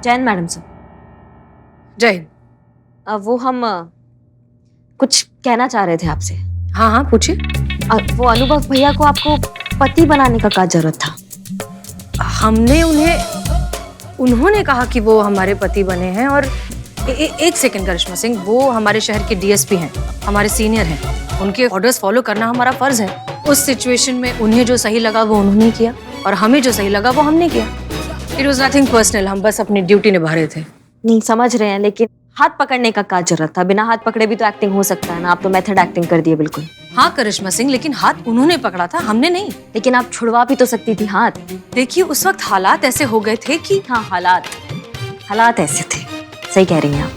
Jain madam sir. जय हिंद। वो हम कुछ कहना चाह रहे थे आपसे। हाँ हाँ पूछिए। वो अनुभव भैया को आपको पति बनाने का क्या जरूरत था? हमने उन्होंने कहा कि वो हमारे पति बने हैं और एक सेकंड करिश्मा सिंह, वो हमारे शहर के डीएसपी हैं, हमारे सीनियर हैं। उनके ऑर्डर्स फॉलो करना हमारा फर्ज है। उस सिचुएशन में उन्हें जो सही लगा वो उन्होंने किया और हमें जो सही लगा वो हमने किया। इट वॉज नथिंग पर्सनल, हम बस अपनी ड्यूटी निभा रहे थे। नहीं समझ रहे हैं, लेकिन हाथ पकड़ने का क्या जरूरत था? बिना हाथ पकड़े भी तो एक्टिंग हो सकता है ना। आप तो मेथड एक्टिंग कर दिए बिल्कुल। हाँ करिश्मा सिंह, लेकिन हाथ उन्होंने पकड़ा था, हमने नहीं। लेकिन आप छुड़वा भी तो सकती थी हाथ। देखिए उस वक्त हालात ऐसे हो गए थे कि हाँ हालात ऐसे थे। सही कह रही हैं आप।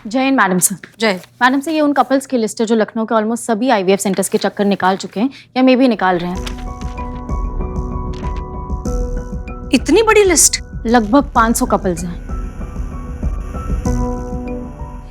जय हिंद मैडम सर। जय। मैडम सर, ये उन कपल्स की लिस्ट है जो लखनऊ के ऑलमोस्ट सभी आईवीएफ सेंटर्स के चक्कर निकाल चुके हैं या मे भी निकाल रहे हैं। इतनी बड़ी लिस्ट? लगभग 500 कपल्स हैं।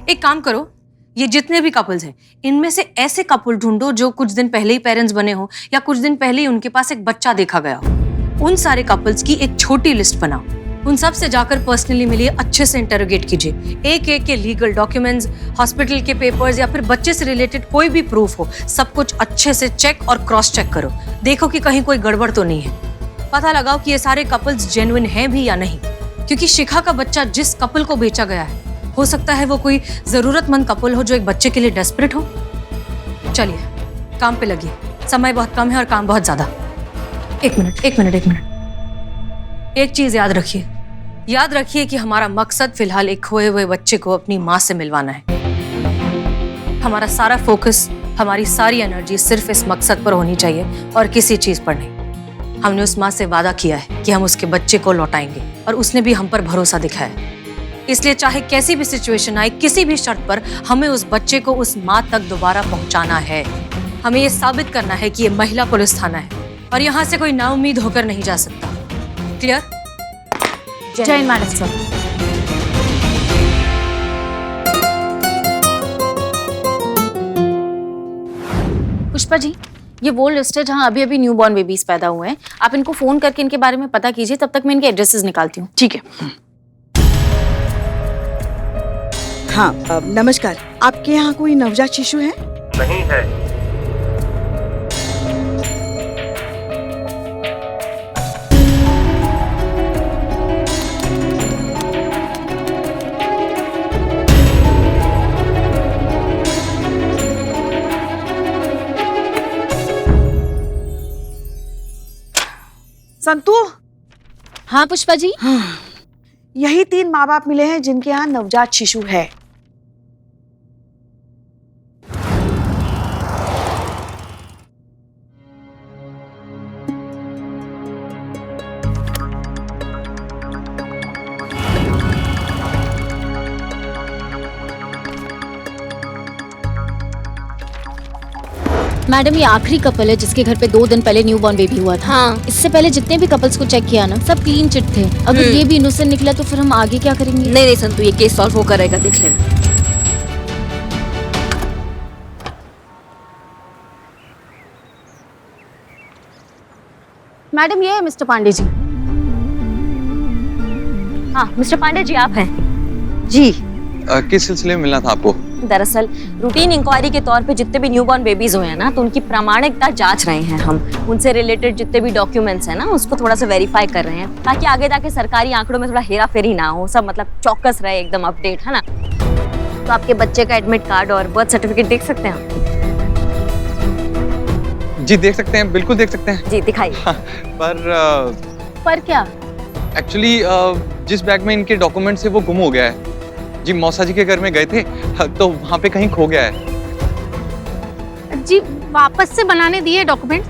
एक काम करो, ये जितने भी कपल्स हैं इनमें से ऐसे कपल ढूंढो जो कुछ दिन पहले ही पेरेंट्स बने हो या कुछ दिन पहले ही उनके पास एक बच्चा देखा गया हो। उन सारे कपल्स की एक छोटी लिस्ट बनाओ। उन सब से जाकर पर्सनली मिलिए, अच्छे से इंटरोगेट कीजिए। एक एक के लीगल डॉक्यूमेंट्स, हॉस्पिटल के पेपर्स या फिर बच्चे से रिलेटेड कोई भी प्रूफ हो, सब कुछ अच्छे से चेक और क्रॉस चेक करो। देखो कि कहीं कोई गड़बड़ तो नहीं है। पता लगाओ कि ये सारे कपल्स जेन्युइन हैं भी या नहीं, क्योंकि शिखा का बच्चा जिस कपल को बेचा गया है हो सकता है वो कोई जरूरतमंद कपल हो जो एक बच्चे के लिए डेस्परेट हो। चलिए काम पे लगिए, समय बहुत कम है और काम बहुत ज्यादा। एक मिनट। एक चीज याद रखिए कि हमारा मकसद फिलहाल एक खोए हुए बच्चे को अपनी माँ से मिलवाना है। हमारा सारा फोकस, हमारी सारी एनर्जी सिर्फ इस मकसद पर होनी चाहिए और किसी चीज पर नहीं। हमने उस माँ से वादा किया है कि हम उसके बच्चे को लौटाएंगे और उसने भी हम पर भरोसा दिखाया। इसलिए चाहे कैसी भी सिचुएशन आए, किसी भी शर्त पर हमें उस बच्चे को उस माँ तक दोबारा पहुंचाना है। हमें ये साबित करना है कि ये महिला पुलिस थाना है और यहाँ से कोई नाउम्मीद होकर नहीं जा सकता। क्लियर? जय हिंद मैडम सर। पुष्पा जी, ये वो लिस्ट है जहाँ अभी अभी न्यू बॉर्न बेबीज पैदा हुए हैं। आप इनको फोन करके इनके बारे में पता कीजिए, तब तक मैं इनके एड्रेसेस निकालती हूँ। ठीक है। हाँ नमस्कार, आपके यहाँ कोई नवजात शिशु है? नहीं है। संतू। हाँ पुष्पा जी। यही 3 माँ बाप मिले हैं जिनके यहाँ नवजात शिशु है। मैडम, ये आखिरी कपल है जिसके घर पे 2 दिन पहले न्यू बॉर्न बेबी हुआ था। हाँ। इससे पहले जितने भी कपल्स को चेक किया ना, सब क्लीन चिट थे। अगर ये भी इनोसेंट निकला तो फिर हम आगे क्या करेंगे? नहीं संतू, ये केस सॉल्व हो करेगा, देख लेना। मैडम, ये है मिस्टर पांडे जी। हाँ मिस्टर पांडे जी, आप हैं? जी। किस सिलसिले में मिलना था आपको? दरअसल रूटीन इंक्वायरी के तौर पे जितने भी न्यूबॉर्न बेबीज हुए हैं ना, तो उनकी प्रामाणिकता जांच रहे हैं हम। उनसे रिलेटेड जितने भी डॉक्यूमेंट्स हैं ना, उसको थोड़ा सा वेरीफाई कर रहे हैं, ताकि आगे जाके सरकारी आंकड़ों में थोड़ा हेरा फेरी ना हो, सब मतलब चौकस रहे, एकदम अपडेट, है ना। तो आपके बच्चे का एडमिट कार्ड और बर्थ सर्टिफिकेट देख सकते हैं आप? जी देख सकते हैं, बिल्कुल देख सकते हैं। जी दिखाइए। पर क्या? एक्चुअली जिस बैग में इनके डॉक्यूमेंट्स है वो गुम हो गया है। जी मौसा जी के घर में गए थे तो वहाँ पे कहीं खो गया है। जी वापस से बनाने दिए डॉक्यूमेंट,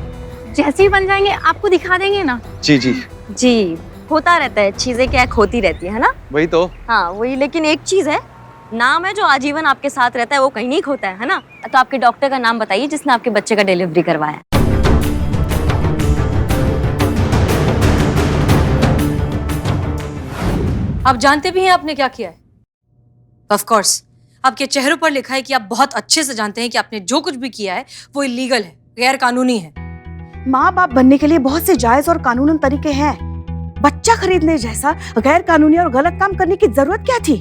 जैसे ही बन जाएंगे आपको दिखा देंगे ना। जी जी जी होता रहता है, चीजें क्या खोती रहती है ना। वही तो। हाँ वही, लेकिन एक चीज है, नाम है जो आजीवन आपके साथ रहता है, वो कहीं नहीं खोता है ना। तो आपके डॉक्टर का नाम बताइए जिसने आपके बच्चे का डिलीवरी करवाया। आप जानते भी हैं आपने क्या किया है? ऑफ कोर्स आपके चेहरों पर लिखा है कि आप बहुत अच्छे से जानते हैं कि आपने जो कुछ भी किया है वो इलीगल है, गैर कानूनी है। माँ बाप बनने के लिए बहुत से जायज और कानूनन तरीके हैं। बच्चा खरीदने जैसा गैर कानूनी और गलत काम करने की जरूरत क्या थी?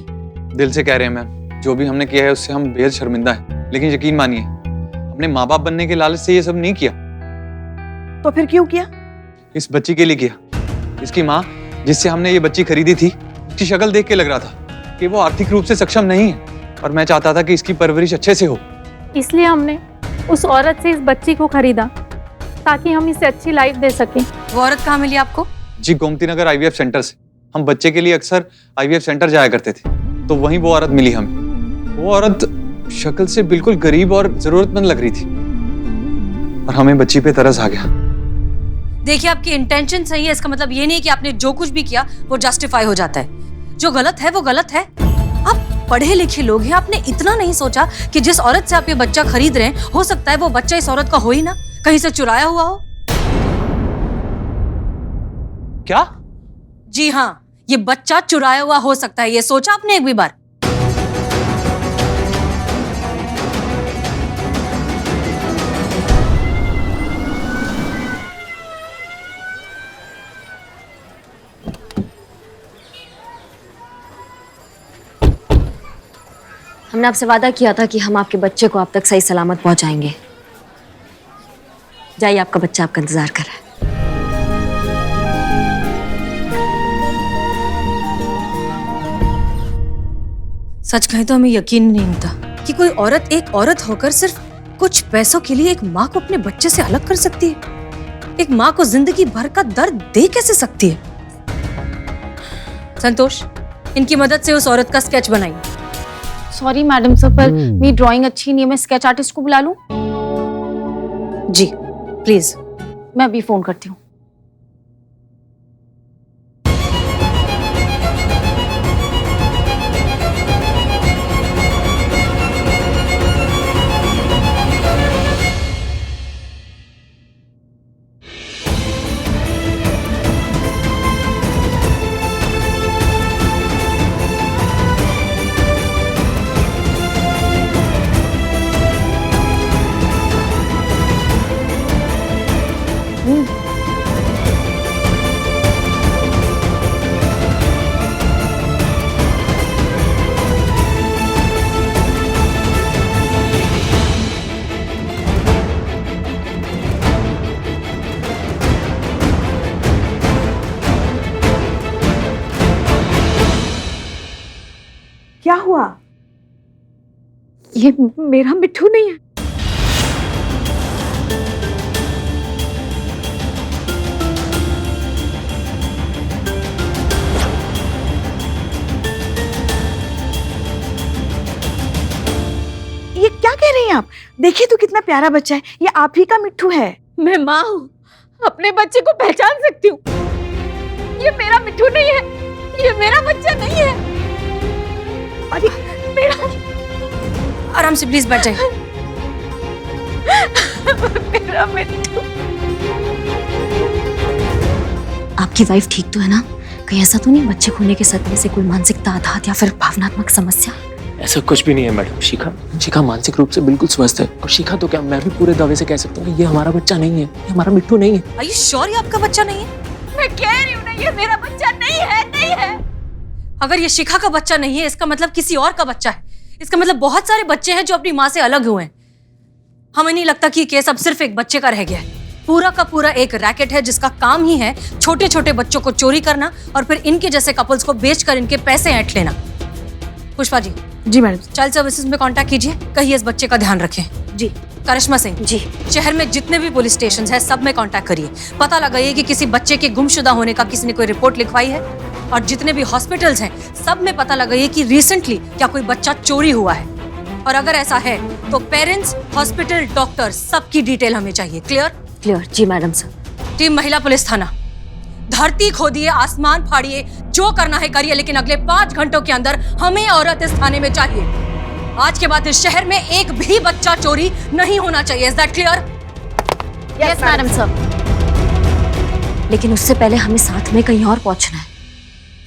दिल से कह रहे हैं मैम, जो भी हमने किया है उससे हम बेहद शर्मिंदा हैं। लेकिन यकीन मानिए, हमने माँ बाप बनने के लालच से ये सब नहीं किया। तो फिर क्यों किया? इस बच्ची के लिए किया। इसकी माँ जिससे हमने ये बच्ची खरीदी थी, उसकी शक्ल देख के लग रहा था कि वो आर्थिक रूप से सक्षम नहीं है, और मैं चाहता था कि इसकी परवरिश अच्छे से हो। इसलिए हमने उस औरत से इस बच्ची को खरीदा ताकि हम इसे अच्छी लाइफ दे सकें। वो औरत कहाँ मिली आपको? जी, गोमती नगर आईवीएफ सेंटर से। हम बच्चे के लिए अक्सर आईवीएफ सेंटर जाया करते थे, तो वहीं वो औरत मिली हमें। वो औरत शक्ल से बिल्कुल गरीब और जरूरतमंद लग रही थी, और हमें बच्ची पे तरस आ गया। देखिए, आपकी इंटेंशन सही है, इसका मतलब ये नहीं कि आपने जो कुछ भी किया वो जस्टिफाई हो जाता है। जो गलत है वो गलत है। आप पढ़े लिखे लोग हैं, आपने इतना नहीं सोचा कि जिस औरत से आप ये बच्चा खरीद रहे हैं, हो सकता है वो बच्चा इस औरत का हो ही ना, कहीं से चुराया हुआ हो। क्या? जी हाँ, ये बच्चा चुराया हुआ हो सकता है। ये सोचा आपने एक भी बार? हमने आपसे वादा किया था कि हम आपके बच्चे को आप तक सही सलामत पहुंचाएंगे। जाइए, आपका बच्चा आपका इंतजार कर रहा है। सच कहें तो हमें यकीन नहीं होता कि कोई औरत एक औरत होकर सिर्फ कुछ पैसों के लिए एक माँ को अपने बच्चे से अलग कर सकती है। एक माँ को जिंदगी भर का दर्द दे कैसे सकती है? संतोष, इनकी मदद से उस औरत का स्केच बनाइए। सॉरी मैडम सर, पर मेरी ड्राइंग अच्छी नहीं है। मैं स्केच आर्टिस्ट को बुला लूं? जी प्लीज। मैं अभी फोन करती हूँ। क्या हुआ? ये मेरा मिट्ठू नहीं है। ये क्या कह रही हैं आप? देखिए तो कितना प्यारा बच्चा है। ये आप ही का मिट्ठू है। मैं माँ हूँ, अपने बच्चे को पहचान सकती हूँ। ये मेरा मिट्ठू नहीं है, ये मेरा बच्चा नहीं है। अरे मेरा आराम से प्लीज बैठ जाइए। मेरा मिट्ठू। आपकी वाइफ ठीक तो है ना? कहीं ऐसा तो नहीं बच्चे खोने के सदमे से कोई मानसिक आघात या फिर भावनात्मक समस्या? ऐसा कुछ भी नहीं है मैडम। शिखा मानसिक रूप से बिल्कुल स्वस्थ है। और शिखा तो क्या, मैं भी पूरे दावे से कह सकता हूँ कि ये हमारा बच्चा नहीं है, ये हमारा मिट्ठू नहीं है। Are you sure ये आपका बच्चा नहीं है? मैं कह रही हूँ ना, ये मेरा बच्चा नहीं है, नहीं है। अगर ये शिखा का बच्चा नहीं है, इसका मतलब किसी और का बच्चा है। इसका मतलब बहुत सारे बच्चे हैं जो अपनी माँ से अलग हुए हैं। हमें नहीं लगता कि ये केस अब सिर्फ एक बच्चे का रह गया है। पूरा का पूरा एक रैकेट है जिसका काम ही है छोटे छोटे बच्चों को चोरी करना और फिर इनके जैसे कपल्स को बेचकर इनके पैसे ऐंठ लेना। पुष्पा जी। जी मैडम। चाइल्ड सर्विसेज में कांटेक्ट कीजिए, कहिए इस बच्चे का ध्यान रखें। जी। करिश्मा सिंह जी। शहर में जितने भी पुलिस स्टेशन है सब में कांटेक्ट करिए, पता लगाइए कि किसी बच्चे के गुमशुदा होने का किसी ने कोई रिपोर्ट लिखवाई है। और जितने भी हॉस्पिटल्स हैं सब में पता लगाइए कि रिसेंटली क्या कोई बच्चा चोरी हुआ है, और अगर ऐसा है तो पेरेंट्स, हॉस्पिटल, डॉक्टर सबकी डिटेल हमें चाहिए। क्लियर? क्लियर। जी मैडम सर। टीम महिला पुलिस थाना, धरती खोदिए, आसमान फाड़िए, जो करना है करिए, लेकिन अगले 5 घंटों के अंदर हमें औरत इस थाने में चाहिए। आज के बाद इस शहर में एक भी बच्चा चोरी नहीं होना चाहिए। Is that clear? Yes madam sir. लेकिन उससे पहले हमें साथ में कहीं और पहुंचना है।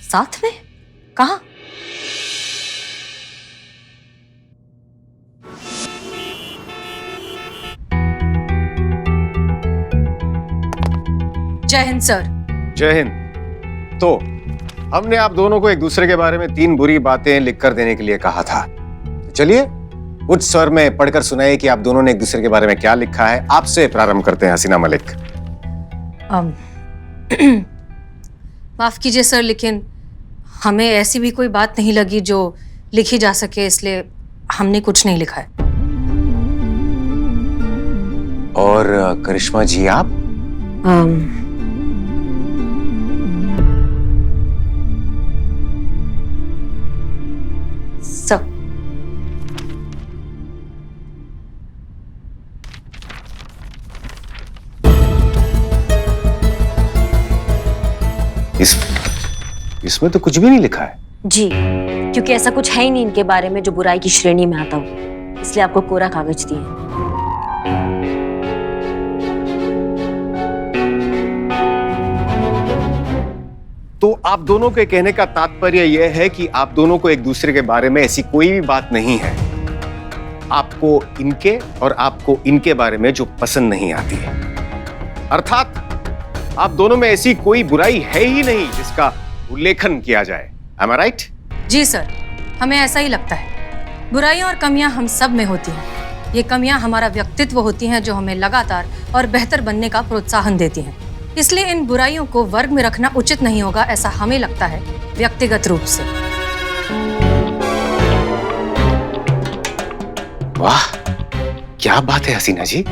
साथ में? कहाँ? जय हिंद सर। जय हिंद। तो हमने आप दोनों को एक दूसरे के बारे में 3 बुरी बातें लिखकर देने के लिए कहा था। तो चलिए उच्च स्वर में पढ़कर सुनाइए कि आप दोनों ने एक दूसरे के बारे में क्या लिखा है। आपसे प्रारंभ करते हैं हसीना मलिक। माफ कीजिए सर, लेकिन हमें ऐसी भी कोई बात नहीं लगी जो लिखी जा सके, इसलिए हमने कुछ नहीं लिखा है। और करिश्मा जी आप? सब इसमें तो कुछ भी नहीं लिखा है। जी, क्योंकि ऐसा कुछ है ही नहीं इनके बारे में जो बुराई की श्रेणी में आता हो, इसलिए आपको कोरा कागज दिए। तो आप दोनों के कहने का तात्पर्य यह है कि आप दोनों को एक दूसरे के बारे में ऐसी कोई भी बात नहीं है, आपको इनके और आपको इनके बारे में जो पसंद नहीं आती है। अर्थात आप दोनों में ऐसी कोई बुराई है ही नहीं जिसका उल्लेखन किया जाए। Am I right? जी सर, हमें ऐसा ही लगता है। बुराइयां और कमियां हम सब में होती हैं। ये कमियां हमारा व्यक्तित्व होती हैं जो हमें लगातार और बेहतर बनने का प्रोत्साहन देती हैं। इसलिए इन बुराइयों को वर्ग में रखना उचित नहीं होगा, ऐसा हमें लगता है व्यक्तिगत रूप से। वाह, क्या बात है हसीना जी,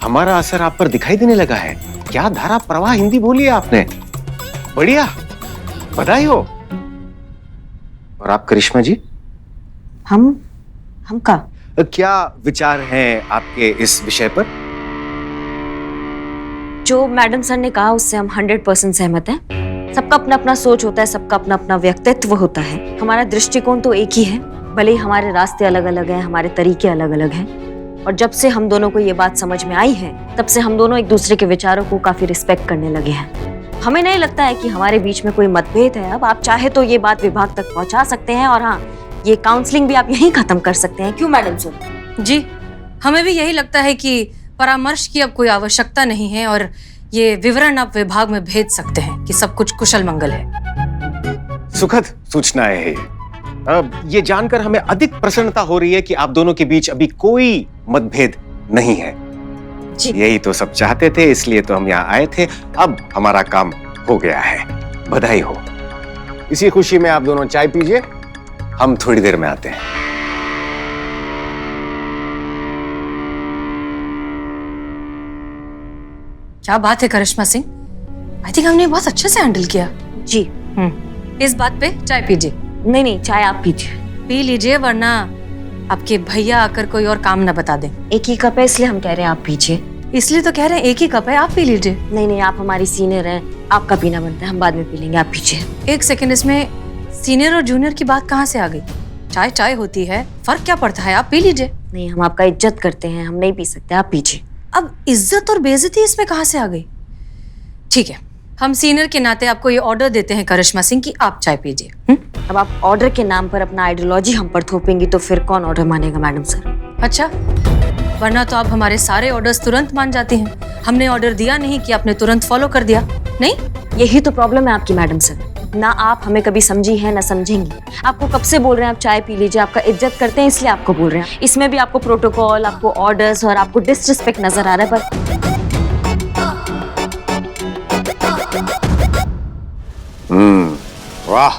हमारा असर आप पर दिखाई देने लगा है। क्या धारा प्रवाह हिंदी बोली है आपने, बढ़िया, बधाई हो। और आप करिश्मा जी? हम का क्या विचार हैं आपके इस विषय पर? जो मैडम सर ने कहा उससे हम 100% सहमत हैं। सबका अपना अपना सोच होता है, सबका अपना अपना व्यक्तित्व होता है। हमारा दृष्टिकोण तो एक ही है, भले ही हमारे रास्ते अलग अलग हैं, हमारे तरीके अलग अलग हैं। और जब से हम दोनों को ये बात समझ में आई है, तब से हम दोनों एक दूसरे के विचारों को काफी रिस्पेक्ट करने लगे हैं। हमें नहीं लगता है कि हमारे बीच में कोई मतभेद है। अब आप चाहे तो ये बात विभाग तक पहुंचा सकते हैं, और हाँ, ये काउंसलिंग भी आप यहीं खत्म कर सकते हैं। क्यों मैडम सर? जी, हमें भी यही लगता है कि परामर्श की अब कोई आवश्यकता नहीं है और ये विवरण आप विभाग में भेज सकते हैं कि सब कुछ कुशल मंगल है। सुखद सूचना है ये जानकर हमें अधिक प्रसन्नता हो रही है कि आप दोनों के बीच अभी कोई मतभेद नहीं है। जी। यही तो सब चाहते थे, इसलिए तो हम यहाँ आए थे। अब हमारा काम हो गया है, बधाई हो। इसी खुशी में आप दोनों चाय पीजिए, हम थोड़ी देर में आते हैं। क्या बात है करिश्मा सिंह, आई थिंक हमने बहुत अच्छे से हैंडल किया। जी। इस बात पे चाय पीजिए। नहीं, चाय आप पीजिए। पी लीजिए, वरना आपके भैया आकर कोई और काम न बता दें। एक ही कप है, इसलिए हम कह रहे हैं आप पीजिए। इसलिए तो कह रहे हैं एक ही कप है, आप पी लीजिए। नहीं, आप हमारी सीनियर हैं, आपका पीना बनता है, हम बाद में पी लेंगे, आप पीजिए। एक सेकंड, इसमें सीनियर और जूनियर की बात कहाँ से आ गई? चाय चाय होती है, फर्क क्या पड़ता है, आप पी लीजिए। नहीं, हम आपका इज्जत करते हैं, हम नहीं पी सकते, आप पीजिए। अब इज्जत और बेइज्जती इसमें कहाँ से आ गई? ठीक है, हम सीनियर के नाते आपको ये ऑर्डर देते हैं करिश्मा सिंह कि आप चाय पीजिए। अब आप ऑर्डर के नाम पर अपना आइडियोलॉजी हम पर थोपेंगी तो फिर कौन ऑर्डर मानेगा मैडम सर? अच्छा, वरना तो आप हमारे सारे ऑर्डर्स तुरंत मान जाती हैं। हमने ऑर्डर दिया नहीं कि आपने तुरंत फॉलो कर दिया। नहीं, यही तो प्रॉब्लम है आपकी मैडम सर। ना आप हमें कभी समझी है ना समझेंगी। आपको कब से बोल रहे हैं आप चाय पी लीजिए, आपका इज्जत करते हैं इसलिए आपको बोल रहे हैं। इसमें भी आपको प्रोटोकॉल, आपको ऑर्डर्स और आपको डिसरिस्पेक्ट नजर आ रहा है। पर वाह,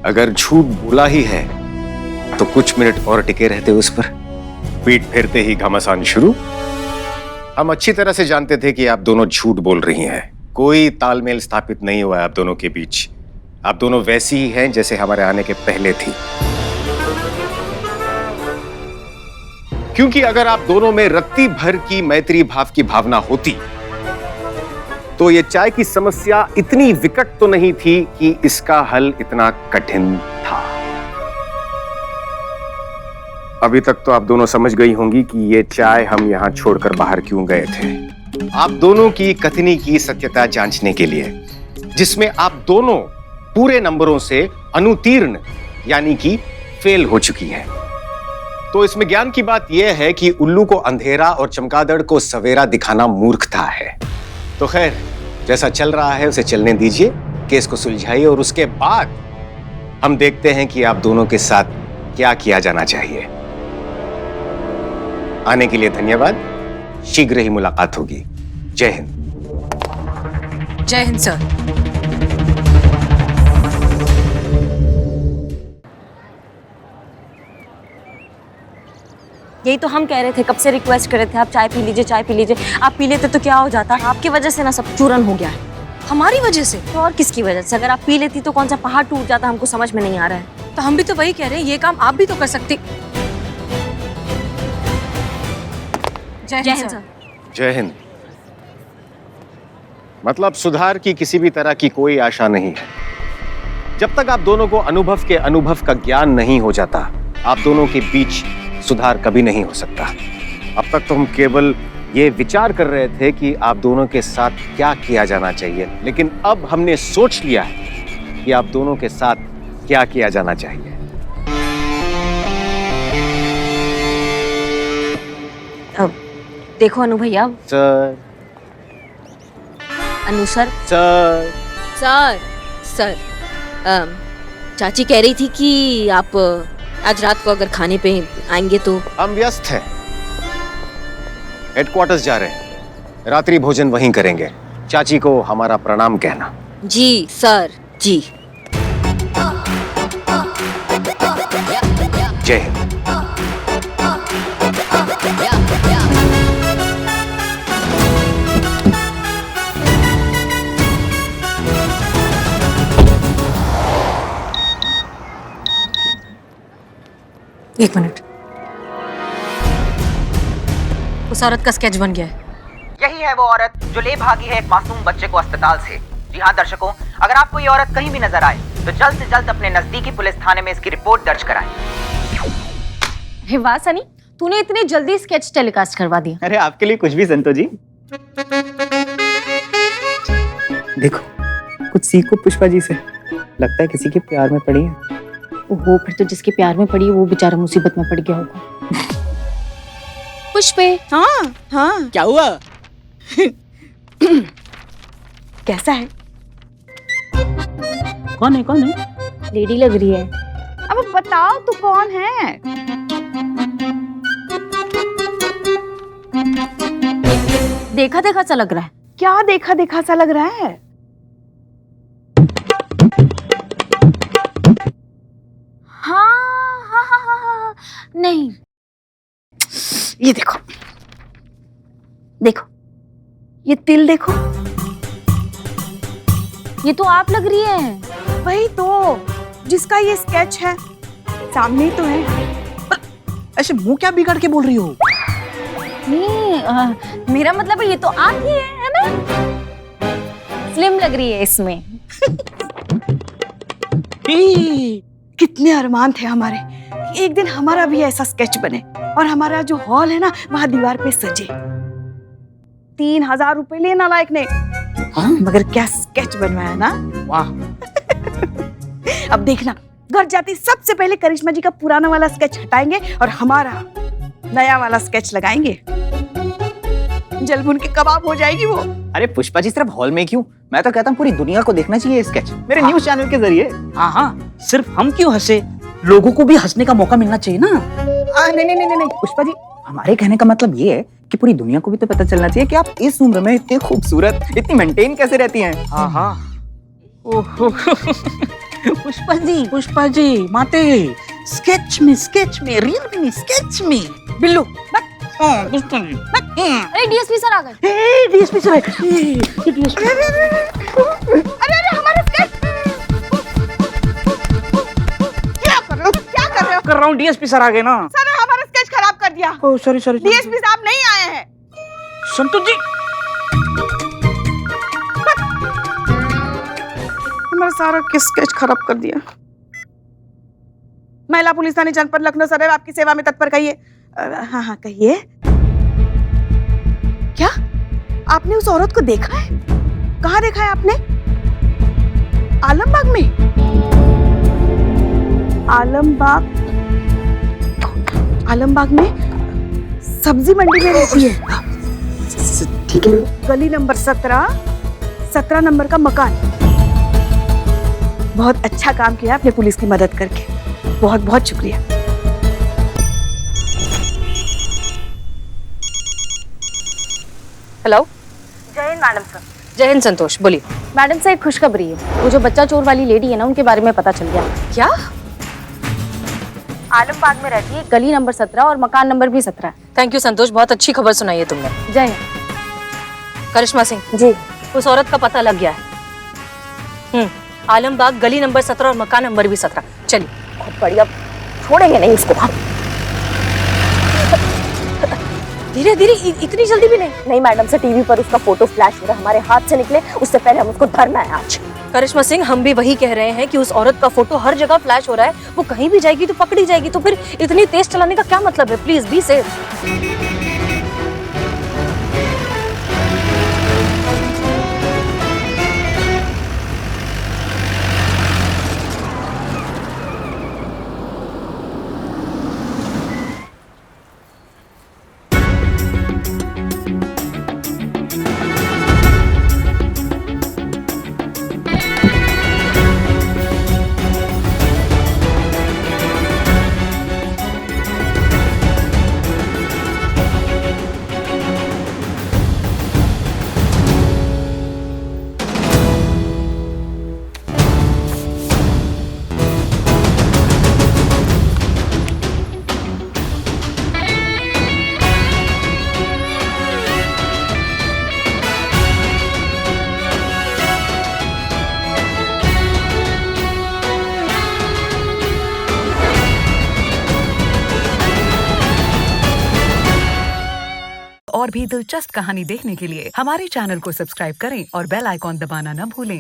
अगर झूठ बोला ही है तो कुछ मिनट और टिके रहते उस पर। पीठ फेरते ही घमासान शुरू। हम अच्छी तरह से जानते थे कि आप दोनों झूठ बोल रही हैं। कोई तालमेल स्थापित नहीं हुआ है आप दोनों के बीच। आप दोनों वैसी ही हैं जैसे हमारे आने के पहले थी। क्योंकि अगर आप दोनों में रत्ती भर की मैत्री भाव की भावना होती तो ये चाय की समस्या इतनी विकट तो नहीं थी कि इसका हल इतना कठिन था। अभी तक तो आप दोनों समझ गई होंगी कि ये चाय हम यहां छोड़कर बाहर क्यों गए थे। आप दोनों की कथनी की सत्यता जांचने के लिए, जिसमें आप दोनों पूरे नंबरों से अनुत्तीर्ण यानी कि फेल हो चुकी हैं। तो इसमें ज्ञान की बात यह है कि उल्लू को अंधेरा और चमगादड़ को सवेरा दिखाना मूर्खता है। तो खैर, जैसा चल रहा है उसे चलने दीजिए। केस को सुलझाइए और उसके बाद हम देखते हैं कि आप दोनों के साथ क्या किया जाना चाहिए। आने के लिए धन्यवाद। शीघ्र ही मुलाकात होगी। जय हिंद। जय हिंद सर। यही तो हम कह रहे थे, कब से रिक्वेस्ट कर रहे थे, आप चाय पी लीजिए, चाय पी लीजिए। आप पी लेते तो क्या हो जाता? आपकी वजह से ना सब चूरन हो गया है। हमारी वजह से? तो और किसकी वजह से? अगर आप पी लेती तो कौन सा पहाड़ टूट जाता, हमको समझ में नहीं आ रहा है। तो हम भी तो वही कह रहे हैं, ये काम आप भी तो कर सकते। जय हिंद सर। जय हिंद। मतलब सुधार की किसी भी तरह की कोई आशा नहीं है। जब तक आप दोनों को अनुभव का ज्ञान नहीं हो जाता, आप दोनों के बीच सुधार कभी नहीं हो सकता। अब तक तो हम केवल ये विचार कर रहे थे कि आप दोनों के साथ क्या किया जाना चाहिए, लेकिन अब हमने सोच लिया है कि आप दोनों के साथ क्या किया जाना चाहिए। अब देखो अनु भैया। सर। अनु सर। सर। सर सर चाची कह रही थी कि आप आज रात को अगर खाने पे आएंगे तो। हम व्यस्त हैं, हेडक्वार्टर्स जा रहे हैं, रात्रि भोजन वहीं करेंगे। चाची को हमारा प्रणाम कहना। जी सर जी। जय हिंद। एक मिनट। उस औरत का स्केच बन गया है। यही है वो औरत जो ले भागी है एक मासूम बच्चे को अस्पताल से। जी हाँ दर्शकों, अगर आपको ये औरत कहीं भी नजर आए तो जल्द से जल्द अपने नजदीकी पुलिस थाने में इसकी रिपोर्ट दर्ज कराएं। हे वाह सनी, तूने इतनी जल्दी स्केच टेलीकास्ट करवा दिया। अरे आपके लिए कुछ भी संतो जी। देखो कुछ सीखो पुष्पा जी से। लगता है किसी के प्यार में पड़ी है। ओहो, फिर तो जिसके प्यार में पड़ी है वो बेचारा मुसीबत में पड़ गया होगा। पुष्पे। हाँ हाँ। क्या हुआ? कैसा है? कौन है? कौन है? लेडी लग रही है। अब बताओ तू कौन है? देखा देखा सा लग रहा है। क्या देखा देखा सा लग रहा है? हाँ, नहीं। ये देखो, देखो ये तिल देखो। ये तो आप लग रही है। वही तो, जिसका ये स्केच है, सामने ही तो है। ऐसे मुंह क्या बिगाड़ के बोल रही हो? नहीं, मेरा मतलब ये तो आप ही है ना? स्लिम लग रही है इसमें। कितने अरमान थे हमारे कि एक दिन हमारा भी ऐसा स्केच बने और हमारा जो हॉल है ना वहां दीवार पे सजे। 3000 रुपए लेना लायक ने। हाँ? मगर क्या स्केच बनवाया ना। वाह। अब देखना, घर जाती सबसे पहले करिश्मा जी का पुराना वाला स्केच हटाएंगे और हमारा नया वाला स्केच लगाएंगे। जलभुन के कबाब हो जाएगी वो। अरे पुष्पा जी, सिर्फ हॉल में क्यों, मैं तो कहता हूँ पूरी दुनिया को देखना चाहिए स्केच, मेरे न्यूज़ चैनल के जरिए। हाँ हाँ, सिर्फ हम क्यों हंसे, लोगों को भी हंसने का मौका मिलना चाहिए ना। नहीं पुष्पा जी, हमारे कहने का मतलब ये है कि पूरी दुनिया को भी तो पता चलना चाहिए कि आप इस उम्र में इतनी खूबसूरत, इतनी मेंटेन कैसे रहती हैं। हाँ हाँ। पुष्पा जी माते, स्केच में रियल में स्केच में। बिल्लू अरे डीएसपी सर आ गए। DSP sir. अरे हमारा स्केच क्या कर रहे हो? क्या कर रहे हो? कर रहा हूँ, डीएसपी सर आ गए ना। सर ने हमारा स्केच खराब कर दिया। Oh sorry. डीएसपी साहब नहीं आए हैं। संतोष जी, हमारा सारा स्केच खराब कर दिया। महिला पुलिस थाने जनपद लखनऊ सदैव आपकी सेवा में तत्पर। कहिए। हाँ हाँ कहिए। क्या आपने उस औरत को देखा है? कहाँ देखा है आपने? आलमबाग में? आलमबाग में सब्जी मंडी में रहती है। ठीक है। गली नंबर 17 नंबर का मकान। बहुत अच्छा काम किया आपने पुलिस की मदद करके, बहुत बहुत शुक्रिया। हेलो। जय हिंद मैडम सर। जय हिंद संतोष, बोलिए। मैडम सर, एक खुशखबरी है। वो जो बच्चा चोर वाली लेडी है ना, उनके बारे में पता चल गया। क्या? आलमबाग में रहती है, गली नंबर 17 और मकान नंबर भी 17। थैंक यू संतोष, बहुत अच्छी खबर सुनाई है तुमने। जय हिंद। करिश्मा सिंह जी। उस औरत का पता लग गया है। आलमबाग गली नंबर 17 और मकान नंबर भी 17। चलिए। बहुत बढ़िया, छोड़ेंगे नहीं इसको हम। धीरे धीरे, इतनी जल्दी भी नहीं। नहीं मैडम से टीवी पर उसका फोटो फ्लैश हो रहा है, हमारे हाथ से निकले उससे पहले हम उसको धरना है आज। करिश्मा सिंह, हम भी वही कह रहे हैं कि उस औरत का फोटो हर जगह फ्लैश हो रहा है, वो कहीं भी जाएगी तो पकड़ी जाएगी, तो फिर इतनी तेज चलाने का क्या मतलब है? Please be safe. और भी दिलचस्प कहानी देखने के लिए हमारे चैनल को सब्सक्राइब करें और बेल आइकॉन दबाना न भूलें।